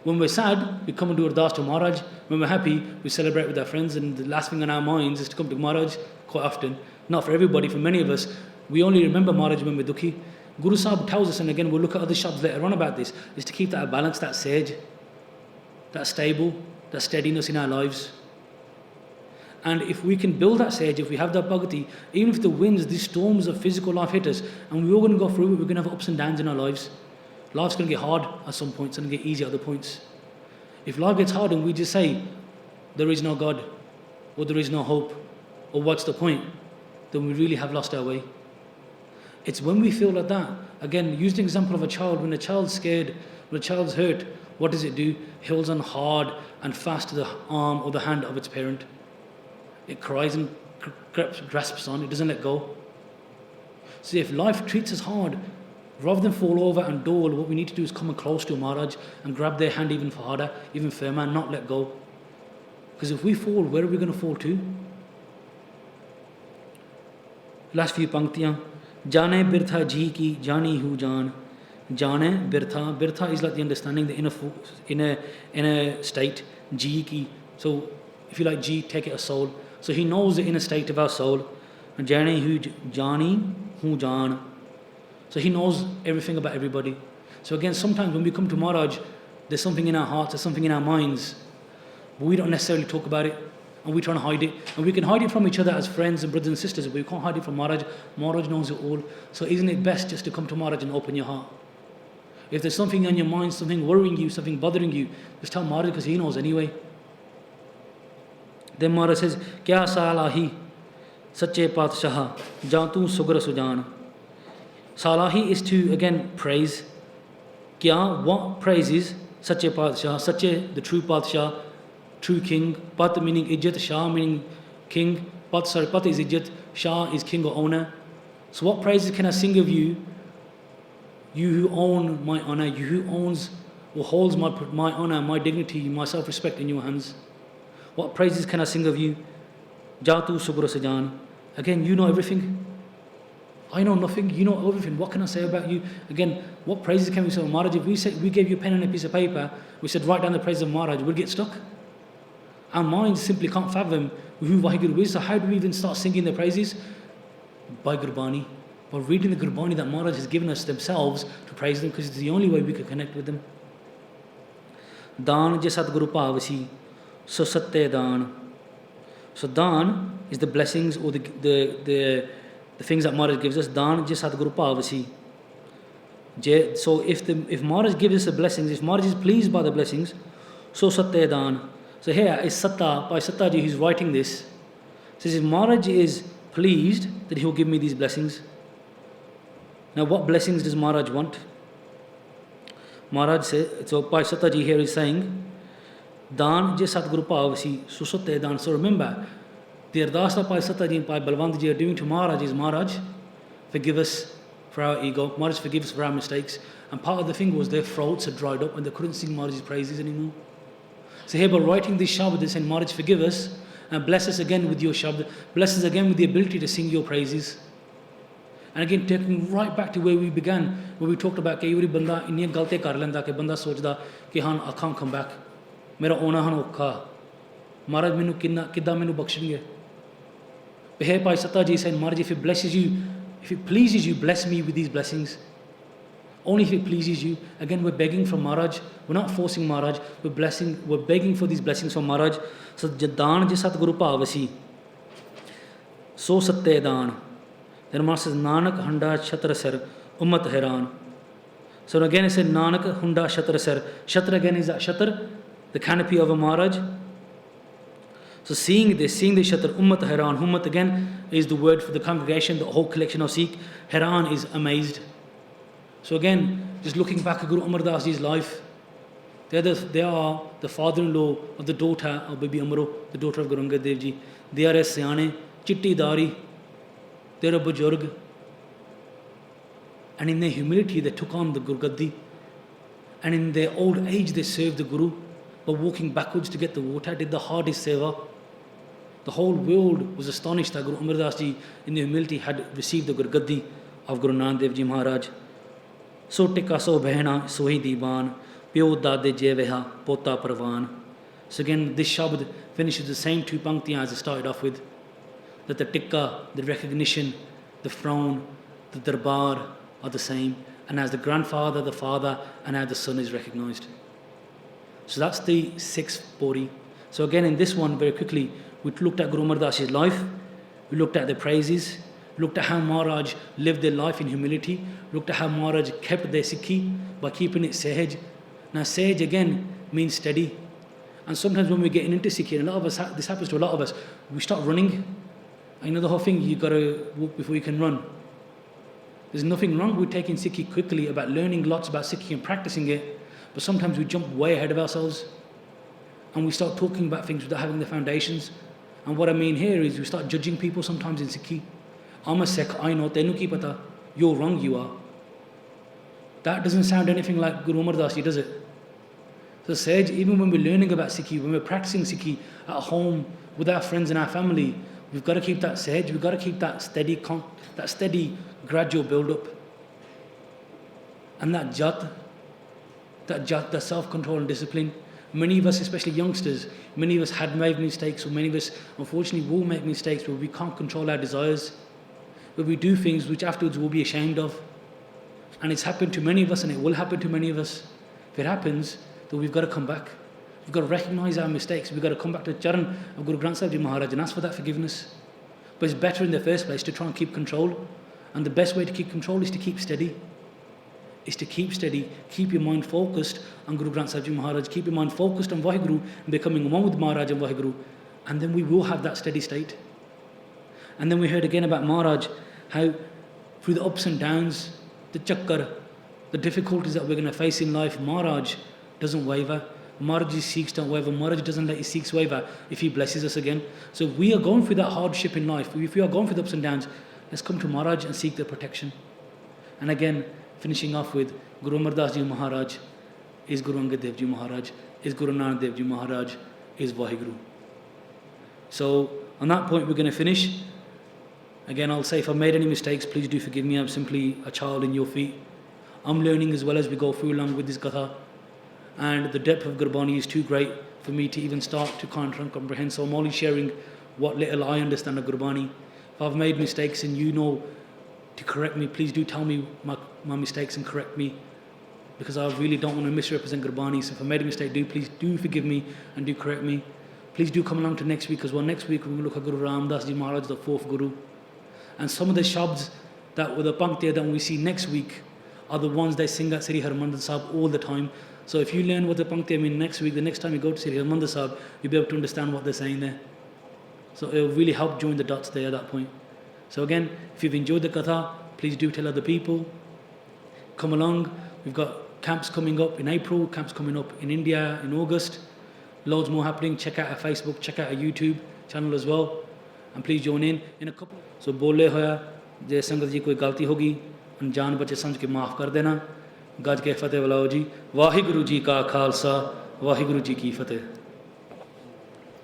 When we're sad, we come and do ardas to Maharaj. When we're happy, we celebrate with our friends, and the last thing on our minds is to come to Maharaj quite often. Not for everybody, for many of us, we only remember Maharaj when we're dukhi. Guru Sahib tells us, and again we'll look at other shabds later on about this, is to keep that balance, that sage, that stable, that steadiness in our lives. And if we can build that sage, if we have that bhakti, even if the winds, these storms of physical life hit us, and we're all going to go through it, we're going to have ups and downs in our lives. Life's going to get hard at some points and get easy at other points. If life gets hard and we just say, there is no God, or there is no hope, or what's the point, then we really have lost our way. It's when we feel like that, again, use the example of a child. When a child's scared, when a child's hurt, what does it do? It holds on hard and fast to the arm or the hand of its parent. It cries and grasps on, it doesn't let go. See, if life treats us hard, rather than fall over and dole, what we need to do is come close to Maharaj and grab their hand even harder, even firmer, and not let go. Because if we fall, where are we going to fall to? Last few panktiyan. Jane birtha ji ki jani hu jaan. Jane birtha. Birtha is like the understanding, the inner state. Ji ki. So if you like ji, take it as soul. So he knows the inner state of our soul. Jane hu jani hu jaan. So he knows everything about everybody. So again, sometimes when we come to Maharaj, there's something in our hearts, there's something in our minds, but we don't necessarily talk about it, and we try to hide it. And we can hide it from each other as friends and brothers and sisters, but we can't hide it from Maharaj. Maharaj knows it all. So isn't it best just to come to Maharaj and open your heart? If there's something on your mind, something worrying you, something bothering you, just tell Maharaj, because he knows anyway. Then Maharaj says, Kya salahi sache patshaha jantu sugra sujan. Salahi is to, again, praise. Kya, what praises? Sache patshaha, sache, the true patshaha, true king. Pat meaning ijjat, shah meaning king. Pat is ijjat, shah is king or owner. So what praises can I sing of you? You who own my honor, you who owns or holds my honor, my dignity, my self-respect in your hands. What praises can I sing of you? Jatu Subra Sajan. Again, you know everything. I know nothing. You know everything. What can I say about you? Again, what praises can we say of Maharaj? If we gave you a pen and a piece of paper, we said write down the praises of Maharaj, we'll get stuck. Our minds simply can't fathom who Vaheguru is. So how do we even start singing the praises? By Gurbani. By reading the Gurbani that Maharaj has given us themselves to praise them, because it's the only way we can connect with them. Dan je Satguru Pavasi. So Satte Dan. So Dan is the blessings or the things that Maharaj gives us. Dan je Satguru Pavasi. So if Maharaj gives us the blessings, if Maharaj is pleased by the blessings, so Satte Dan. So here is Satta, by Satta ji, who's writing this. Says if Maharaj is pleased, that he will give me these blessings. Now what blessings does Maharaj want? Maharaj says, so by Satta ji here is saying, Dan je Satguru Pavasi, Susatte Dan. So remember, the Ardas that Bhai Satta ji and Bhai Balvand ji are doing to Maharaj is, Maharaj, forgive us for our ego. Maharaj, forgive us for our mistakes. And part of the thing was their throats had dried up and they couldn't sing Maharaj's praises anymore. So here by writing this shabd, they said, Maharaj, forgive us and bless us again with your shabd. Bless us again with the ability to sing your praises. And again, taking right back to where we began, where we talked about कि banda इन्हीं गलतियां कर लेंदा कि बंदा सोचदा कि हाँ I can't come back. मेरा ओना हन औखा. Maharaj मैनू किद्दां मैनू बख्शणगे. But here Bhai Satta ji said, Maharaj, if it blesses you, if it pleases you, bless me with these blessings. Only if it pleases you. Again, we're begging from Maharaj. We're not forcing Maharaj. We're begging for these blessings from Maharaj. So Dan je Satguru Pavasi. So Satte Dan. Then Maharaj says, Nanak Hunda Shatra Sar Ummat Heran. So again it said Nanak Hunda Shatra Sar. Shatra again is that Shatra, the canopy of a Maharaj. So seeing the Shatra, Ummat Heran. Ummat again is the word for the congregation, the whole collection of Sikh. Heran is amazed. So again, just looking back at Guru Amar Das Ji's life, they are the father-in-law of the daughter of Bibi Amaro, the daughter of Guru Angad Dev Ji. They are a Siane, Chitti Dari, they are a Bujurg. And in their humility, they took on the Guru Gaddi. And in their old age, they served the Guru by walking backwards to get the water, did the hardest seva. The whole world was astonished that Guru Amar Das Ji, in their humility, had received the Guru Gaddi of Guru Nanak Dev Ji Maharaj. So tika so behna sohi diwan, pyo dade jeveha pota parvan. So again, this shabd finishes the same two panktiyan as it started off with. That the tikka, the recognition, the throne, the darbar are the same. And as the grandfather, the father, and as the son is recognized. So that's the sixth pauri. So again, in this one, very quickly, we looked at Guru Amar Das' life. We looked at the praises. Looked at how Maharaj lived their life in humility. Looked at how Maharaj kept their Sikhi by keeping it sahaj. Now sahaj again means steady. And sometimes when we're getting into Sikhi, and a lot of us, this happens to a lot of us, we start running. And you know the whole thing, you got to walk before you can run. There's nothing wrong with taking Sikhi quickly, about learning lots about Sikhi and practicing it. But sometimes we jump way ahead of ourselves. And we start talking about things without having the foundations. And what I mean here is we start judging people sometimes in Sikhi. I'm a Sikh, I know, tenu ki pata, you're wrong, you are. That doesn't sound anything like Guru Amar Das Ji, does it? So Sahaj, even when we're learning about Sikhi, when we're practicing Sikhi at home, with our friends and our family, we've got to keep that Sahaj, we've got to keep that steady, gradual build-up. And that jat, that self-control and discipline. Many of us, especially youngsters, many of us had made mistakes, or many of us, unfortunately, will make mistakes where we can't control our desires. Where we do things which afterwards we'll be ashamed of. And it's happened to many of us, and it will happen to many of us. If it happens, then we've got to come back. We've got to recognize our mistakes. We've got to come back to the charan of Guru Granth Sahib Ji Maharaj and ask for that forgiveness. But it's better in the first place to try and keep control. And the best way to keep control is to keep steady. Is to keep steady. Keep your mind focused on Guru Granth Sahib Ji Maharaj. Keep your mind focused on Vaheguru and becoming one with Maharaj and Vaheguru. And then we will have that steady state. And then we heard again about Maharaj, how through the ups and downs, the chakkar, the difficulties that we're going to face in life, Maharaj doesn't waver. Maharaj's Sikhs don't waver. Maharaj doesn't let his Sikhs waver if he blesses us again. So if we are going through that hardship in life, if we are going through the ups and downs, let's come to Maharaj and seek their protection. And again, finishing off with Guru Amar Das Ji Maharaj is Guru Angad Dev Ji Maharaj, is Guru Nanak Dev Ji Maharaj, is Vaheguru. So on that point, we're going to finish. Again, I'll say if I've made any mistakes, please do forgive me. I'm simply a child in your feet. I'm learning as well as we go through along with this Katha. And the depth of Gurbani is too great for me to even start to comprehend. So I'm only sharing what little I understand of Gurbani. If I've made mistakes and you know to correct me, please do tell me my mistakes and correct me. Because I really don't want to misrepresent Gurbani. So if I made a mistake, please do forgive me and do correct me. Please do come along to next week as well. Next week we will look at Guru Amar Das Ji Maharaj, the fourth Guru. And some of the shabds that were the panktiya that we see next week are the ones they sing at Sri Harmandir Sahib all the time. So if you learn what the panktiya mean next week, the next time you go to Sri Harmandir Sahib, you'll be able to understand what they're saying there. So it will really help join the dots there at that point. So again, if you've enjoyed the Katha, please do tell other people. Come along. We've got camps coming up in April, camps coming up in India in August. Loads more happening. Check out our Facebook, check out our YouTube channel as well. And please join in a couple. So बोले होया जे संगत जी कोई गलती होगी अनजान बच्चे समझ के माफ़ कर देना गज के फतेह बुलाओ जी वाहिगुरु जी का खालसा वाहिगुरु जी की फतेह।